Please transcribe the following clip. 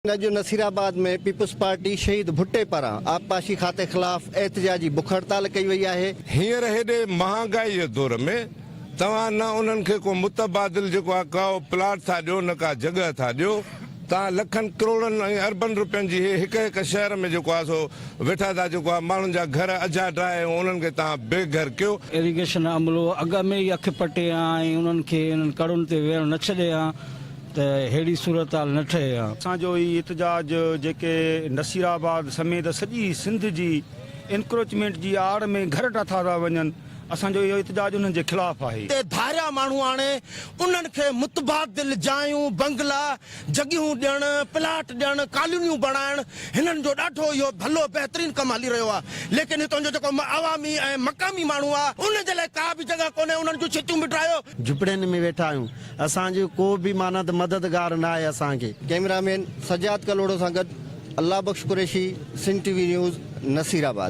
जो नसीराबाद में people's party शहीद भुट्टे पारां आबपाशी खाते खिलाफ एहतजाजी बुख हड़ताल कई वही है। हींअर हेॾे महांगाई जे दौर में तव्हां न उन्हनि खे को मुतबादिल जेको आहे का प्लाट था ॾियो न का जॻह था ॾियो। तव्हां लखनि करोड़नि ऐं अरबनि रुपयनि जी हिक हिक शहर में जेको आहे सो वेठा था जेको आहे माण्हुनि जा घर अजा ड्राए उन्हनि खे तव्हां बेघर कयो। इरिगेशन अमलो अॻ में ई अखि पटे ऐं उन्हनि खे इन्हनि कड़ुनि ते वेहण न छॾे हा त अहिड़ी सूरत हाल न ठहे हा। असांजो ई इतिजाज जेके नसीराबाद समेत सॼी सिंध जी इंक्रोचमेंट जी आड़ में घर ठाथा था वञनि, असांजो इहो इतिजाज उन्हनि जे ख़िलाफ़ आहे। धारिया माण्हू हाणे उन्हनि खे मुतबादिल जायूं बंगला जॻहियूं ॾियण प्लाट ॾियण कॉलोनियूं बणाइण हिननि जो ॾाढो इहो भलो बहितरीन कमु हली रहियो आहे। लेकिन हितां जो जेको अवामी ऐं मक़ामी माण्हू आहे उन जे लाइ का बि जॻह कोन्हे। उन्हनि जूं छितियूं बिठायो झुपड़ियुनि में वेठा आहियूं, असांजो को बि माना त मददगार न आहे असांखे। कैमरामैन सजाद कलोड़ो सां गॾु अल्लाह बख्श कुरैशी, सिंध टीवी न्यूज़, नसीराबाद।